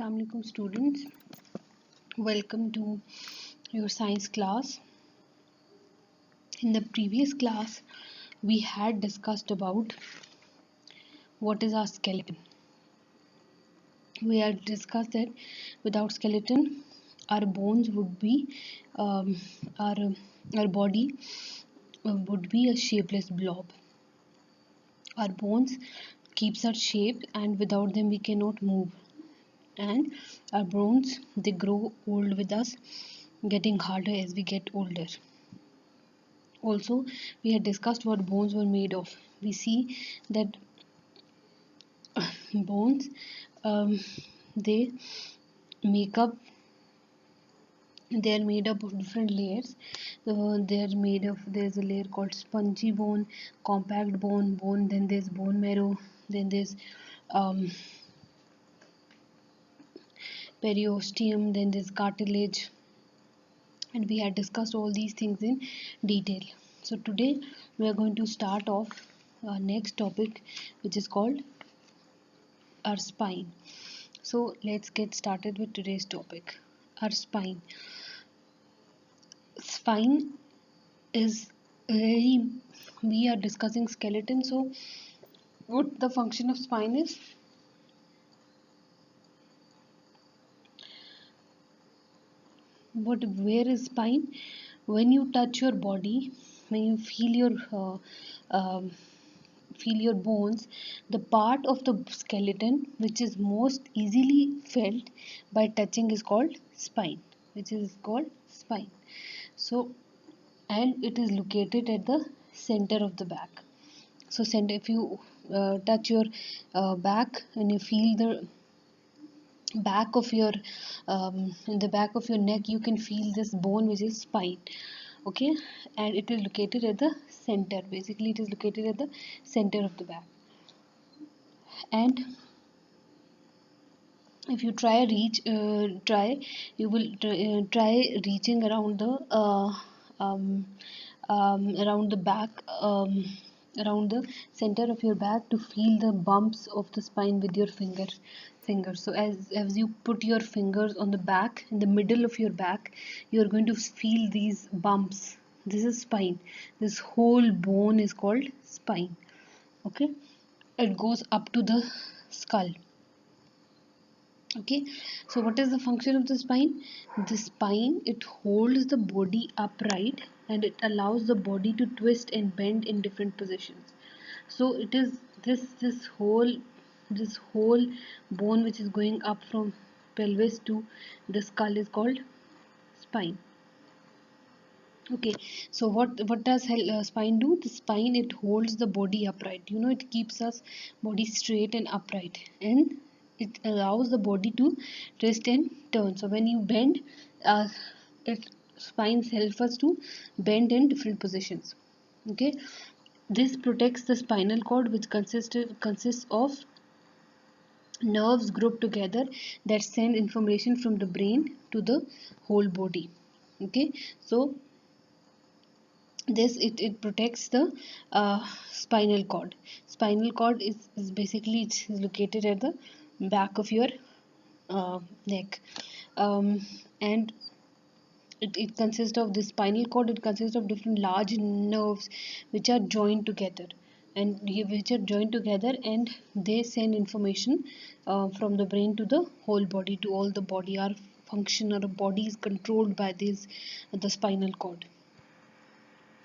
Assalamu alaikum students, welcome to your science class. In the previous class we had discussed about what is our skeleton. We had discussed that without skeleton our bones would be um, our our body would be a shapeless blob. Our bones keeps our shape and without them we cannot move, and our bones they grow old with us, getting harder as we get older. Also, we had discussed what bones were made of. We see that bones they make up they are made up of different layers. There's a layer called spongy bone, compact bone, then there's bone marrow, then there's um, periosteum, then there's cartilage, and we had discussed all these things in detail. So today we are going to start off our next topic, which is called our spine. So let's get started with today's topic. Our spine. Spine is very, we are discussing skeleton. So what the function of spine is? Where is spine? When you touch your body, when you um, feel your bones, the part of the skeleton which is most easily felt by touching is called spine, which is called spine. So, and it is located at the center of the back. So, center, if you touch your back and you feel the back of your in the back of your neck, you can feel this bone which is spine. Okay, and it is located at the center. Basically, it is located at the center of the back. And if you try you will try reaching around the um, around the back, around the center of your back, to feel the bumps of the spine with your fingers. So as you put your fingers on the back, in the middle of your back, you are going to feel these bumps. This is spine. This whole bone is called spine. Okay, it goes up to the skull. Okay, so what is the function of the spine? The spine, it holds the body upright and it allows the body to twist and bend in different positions. So it is this whole bone which is going up from pelvis to the skull is called spine. Okay, so what does spine do? The spine, it holds the body upright. It keeps us body straight and upright, and it allows the body to twist and turn. So when you bend, uh, it spines help us to bend in different positions. Okay, this protects the spinal cord, which consists of nerves grouped together that send information from the brain to the whole body. Okay, so it protects the spinal cord is basically, it's located at the back of your neck, and it consists of the spinal cord. It consists of different large nerves which are joined together, and they send information from the brain to the whole body, to all the body. Our function, our body is controlled by this, the spinal cord.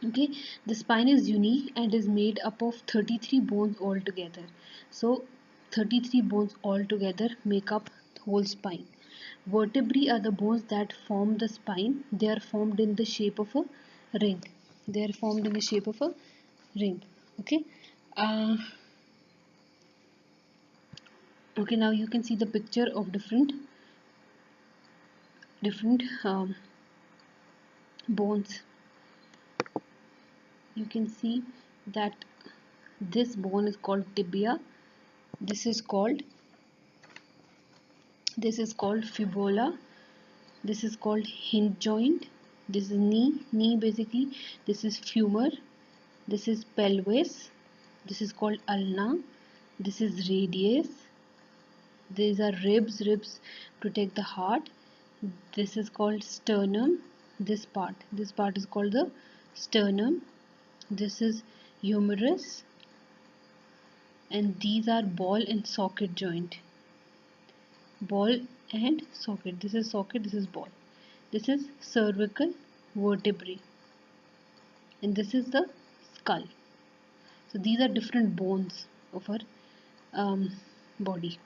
Okay, the spine is unique and is made up of 33 bones altogether. So 33 bones altogether make up the whole spine. Vertebrae are the bones that form the spine. They are formed in the shape of a ring. They are formed in the shape of a ring. Okay. Uh, okay. Now you can see the picture of different bones. You can see that this bone is called tibia. This is called fibula. This is called hinge joint. This is knee basically. This is femur. This is pelvis. This is called ulna. This is radius. These are ribs. Ribs protect the heart. This is called sternum. This part is called the sternum. This is humerus, and these are ball and socket joint. Ball and socket. This is socket, this is ball. This is cervical vertebrae, and this is the skull. So these are different bones of our body.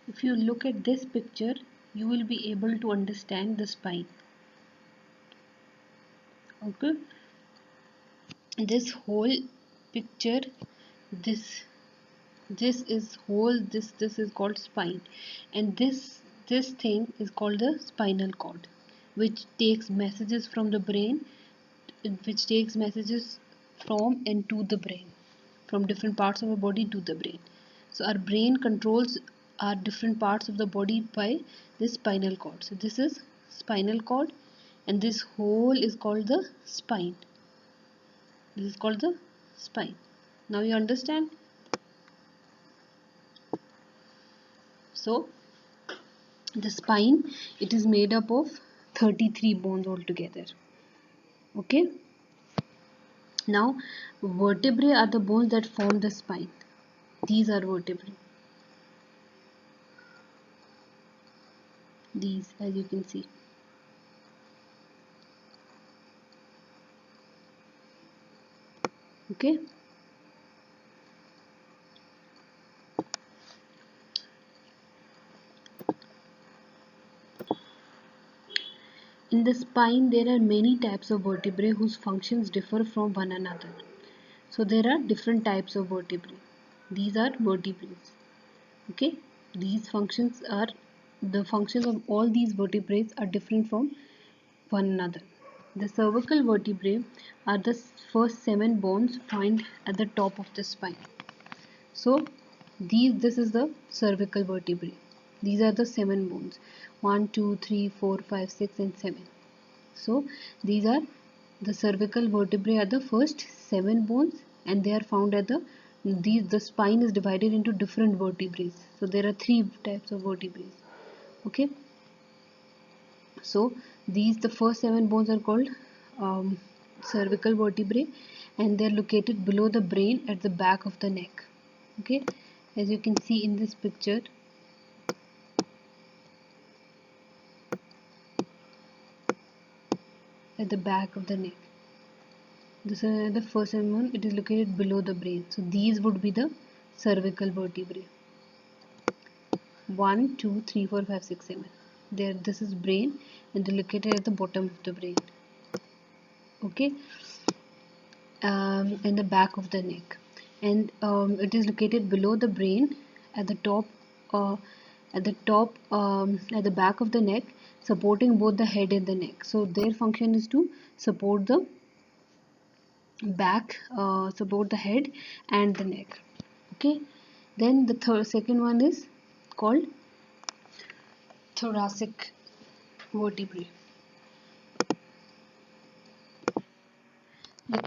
If you look at this picture, you will be able to understand the spine. Okay, this whole picture, this is whole, this is called spine, and this thing is called the spinal cord, which takes messages from the brain, which takes messages from and to the brain, from different parts of our body to the brain. So our brain controls our different parts of the body by this spinal cord. So this is spinal cord, and this whole is called the spine. This is called the spine. Now you understand? So the spine, it is made up of 33 bones altogether. Okay. Now vertebrae are the bones that form the spine. These are vertebrae. These, as you can see. Okay. In the spine, there are many types of vertebrae whose functions differ from one another. So there are different types of vertebrae. These are vertebrae. Okay. These functions are, the functions of all these vertebrae are different from one another. The cervical vertebrae are the first 7 bones found at the top of the spine. So this is the cervical vertebrae. These are the 7 bones. 1, 2, 3, 4, 5, 6 and 7. So these are the cervical vertebrae are the first 7 bones, and they are found at the spine is divided into different vertebrae. So there are 3 types of vertebrae. Okay. So the first 7 bones are called cervical vertebrae, and they are located below the brain at the back of the neck. Okay, as you can see in this picture, at the back of the neck. This is the first 7 bone. It is located below the brain. So these would be the cervical vertebrae. 1, 2, 3, 4, 5, 6, 7. There, this is brain, and they're located at the bottom of the brain. Okay. In the back of the neck, and it is located below the brain at the top, at the back of the neck, supporting both the head and the neck. So their function is to support the back, support the head and the neck. Okay. Then the second one is called thoracic vertebrae. The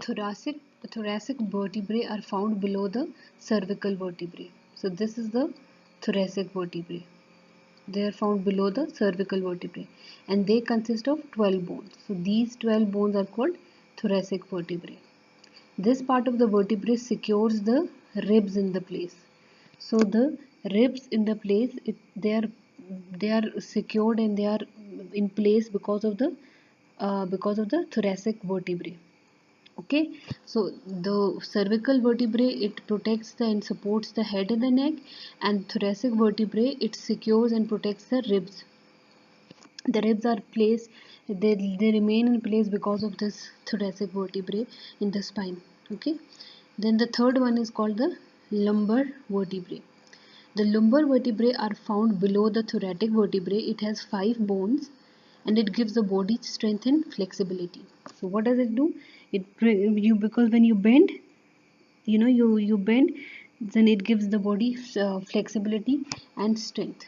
thoracic vertebrae are found below the cervical vertebrae. So this is the thoracic vertebrae. They are found below the cervical vertebrae, and they consist of 12 bones. So these 12 bones are called thoracic vertebrae. This part of the vertebrae secures the ribs in the place. So the ribs in the place, they are secured, and they are in place because of the thoracic vertebrae. Okay, so the cervical vertebrae, it protects and supports the head and the neck, and thoracic vertebrae, it secures and protects the ribs. The ribs are placed, they remain in place because of this thoracic vertebrae in the spine. Okay, then the third one is called the lumbar vertebrae. The lumbar vertebrae are found below the thoracic vertebrae. It has 5 bones, and it gives the body strength and flexibility. So what does it do? Because when you bend, you bend, then it gives the body flexibility and strength.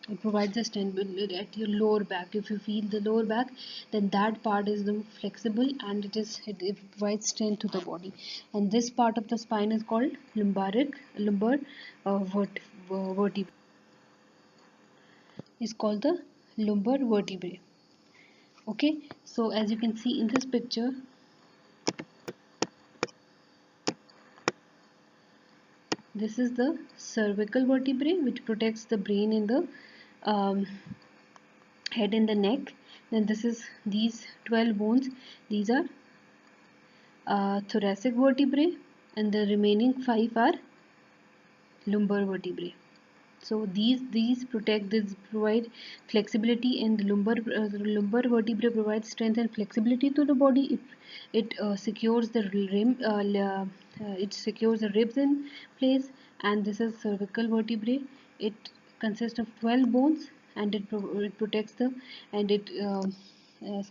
It provides the strength at your lower back. If you feel the lower back, then that part is the flexible, and it provides strength to the body. And this part of the spine is called lumbar vertebrae. Is called the lumbar vertebrae. Okay, so as you can see in this picture, this is the cervical vertebrae, which protects the brain in the um, head and the neck. Then this is these 12 bones. These are thoracic vertebrae, and the remaining 5 are lumbar vertebrae. So these provide flexibility, and the lumbar vertebrae provides strength and flexibility to the body. It secures the it secures the ribs in place. And this is cervical vertebrae. It consists of 12 bones, and it protects the, and it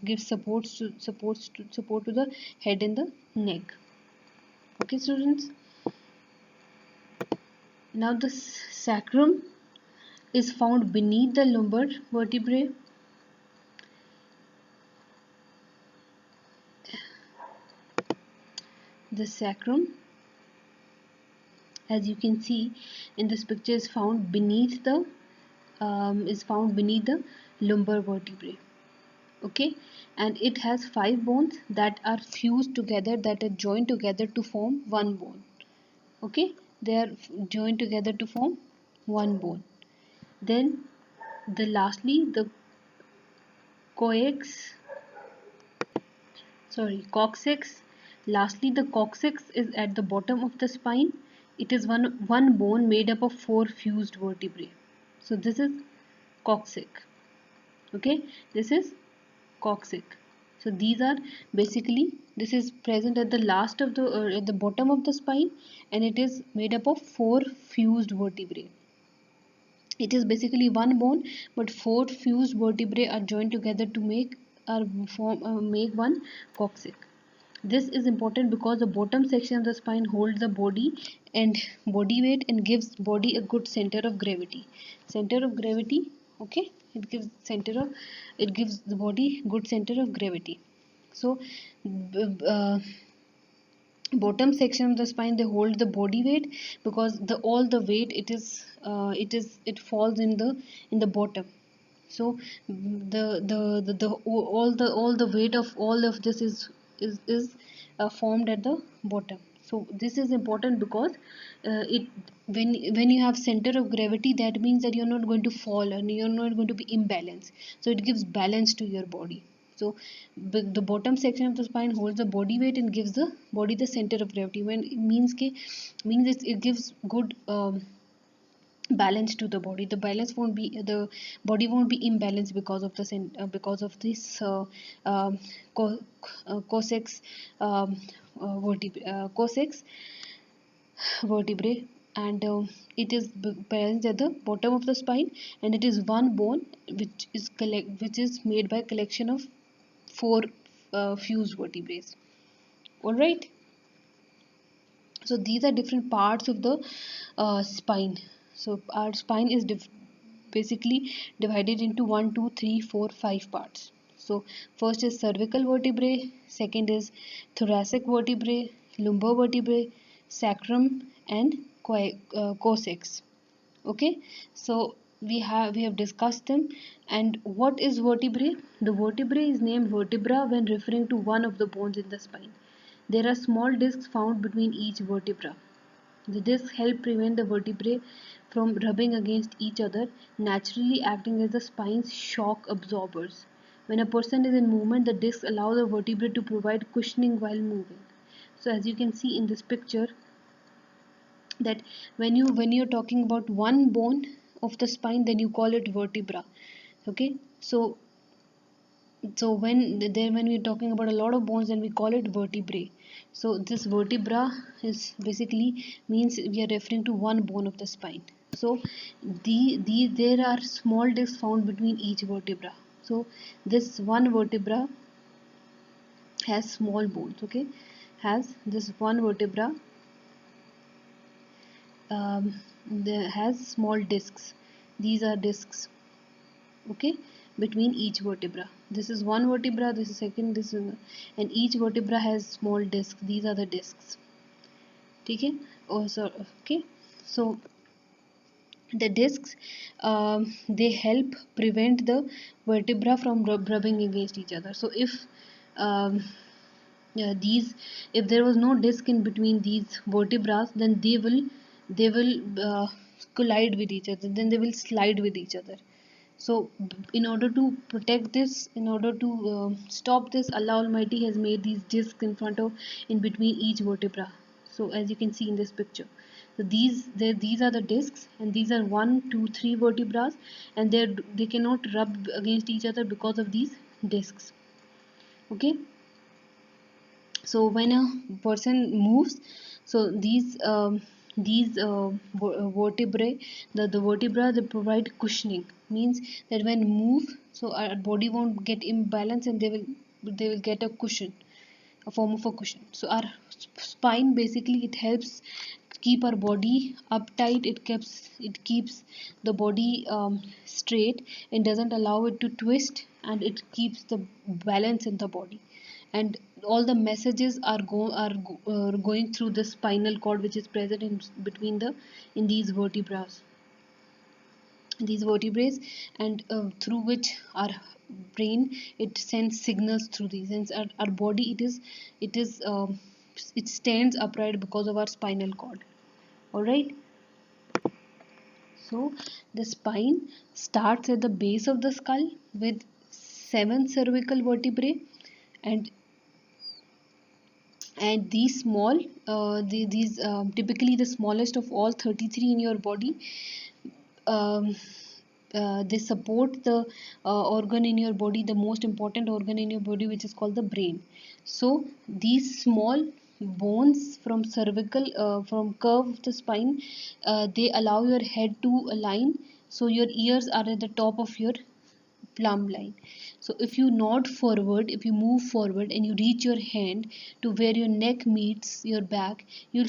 gives support to the head and the neck. Okay, students. Now the sacrum is found beneath the lumbar vertebrae. The sacrum, as you can see in this picture, is found beneath the lumbar vertebrae. Okay, and it has 5 bones that are fused together, that are joined together to form one bone. Okay, they are joined together to form one bone. Then lastly the coex coccyx. Lastly, the coccyx is at the bottom of the spine. It is one bone made up of 4 fused vertebrae. So this is coccyx. Okay, this is coccyx. So these are basically, this is present at the last of the at the bottom of the spine, and it is made up of 4 fused vertebrae. It is basically one bone, but 4 fused vertebrae are joined together to make one coccyx. This is important because the bottom section of the spine holds the body and body weight, and gives body a good center of gravity. Center of gravity, okay? It gives the body good center of gravity. So bottom section of the spine, they hold the body weight, because all the weight, it falls in the bottom. So all the weight of all of this is formed at the bottom. So this is important because it when you have center of gravity, that means that you're not going to fall and you're not going to be imbalanced. So it gives balance to your body. So the bottom section of the spine holds the body weight and gives the body the center of gravity. When it means it gives good balance to the body. The body won't be imbalanced because of this coccyx coccyx vertebrae. And it is present at the bottom of the spine, and it is one bone which is made by collection of 4 fused vertebrae. All right. So these are different parts of the spine. So our spine is basically divided into 1 2 3 4 5 parts. So first is cervical vertebrae, second is thoracic vertebrae, lumbar vertebrae, sacrum, and coccyx. Okay, so we have discussed them. And what is vertebrae? The vertebrae is named vertebra when referring to one of the bones in the spine. There are small discs found between each vertebra. The discs help prevent the vertebrae from rubbing against each other, naturally acting as the spine's shock absorbers. When a person is in movement, the discs allow the vertebrae to provide cushioning while moving. So as you can see in this picture, that when you're talking about one bone of the spine, then you call it vertebra. Okay, so when we're talking about a lot of bones, then we call it vertebrae. So this vertebra is basically means we are referring to one bone of the spine. So there are small discs found between each vertebra. So this one vertebra has small bones. Okay, has this one vertebra has small discs. These are discs. okay, between each vertebra. This is one vertebra, this is second, this is, and each vertebra has small discs. These are the discs. Okay. Also, okay. So the discs, they help prevent the vertebra from rubbing against each other. So um, these if there was no disc in between these vertebrae, then they will collide with each other, then they will slide with each other. So in order to protect this, in order to stop this, Allah Almighty has made these discs in between each vertebra. So as you can see in this picture, so these are the discs, and these are one, two, three vertebrae, and they cannot rub against each other because of these discs. Okay. So when a person moves, so these vertebrae, the vertebra, they provide cushioning. Means that when move, so our body won't get imbalance, and they will get a cushion, a form of a cushion. So our spine, basically, it helps keep our body uptight. It keeps the body straight, and doesn't allow it to twist, and it keeps the balance in the body. And all the messages are going through the spinal cord, which is present in between in these vertebrae, and through which our brain, it sends signals through these. And our body, it stands upright because of our spinal cord. All right. So the spine starts at the base of the skull with 7 cervical vertebrae, and these small these typically the smallest of all 33 in your body. um, they support the organ in your body, the most important organ in your body, which is called the brain. So these small bones from cervical, from curve of the spine, they allow your head to align, so your ears are at the top of your plumb line. So if you nod forward, if you move forward and you reach your hand to where your neck meets your back, you'll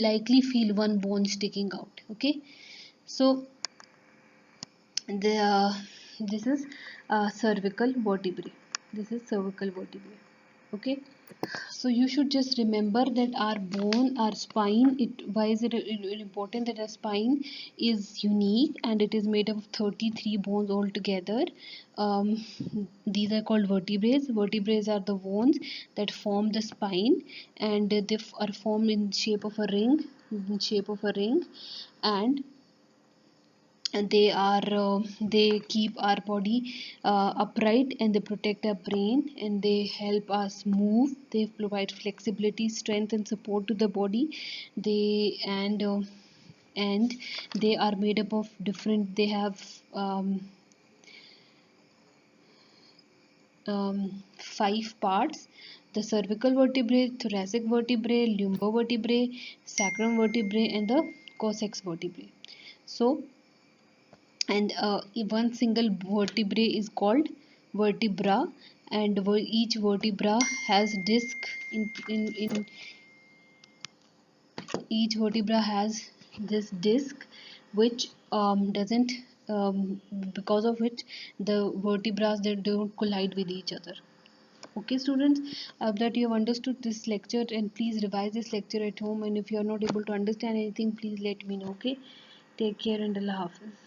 likely feel one bone sticking out. Okay. So the this is cervical vertebrae. This is cervical vertebrae. Okay. So you should just remember that our bone, our spine, why is it important that our spine is unique, and it is made up of 33 bones altogether. Um, these are called vertebrae. Vertebrae are the bones that form the spine, and they are formed in shape of a ring, and they keep our body upright, and they protect our brain, and they help us move. They provide flexibility, strength, and support to the body. They and uh, and they are made up of different, they have 5 parts: the cervical vertebrae, thoracic vertebrae, lumbar vertebrae, sacrum vertebrae, and the coccyx vertebrae. So, and one single vertebrae is called vertebra, and each vertebra has disc in each vertebra has this disc, which doesn't because of which the vertebrae, they don't collide with each other. Okay, students, I hope that you have understood this lecture, and please revise this lecture at home, and if you are not able to understand anything, please let me know. Okay, take care, and Allah Hafiz.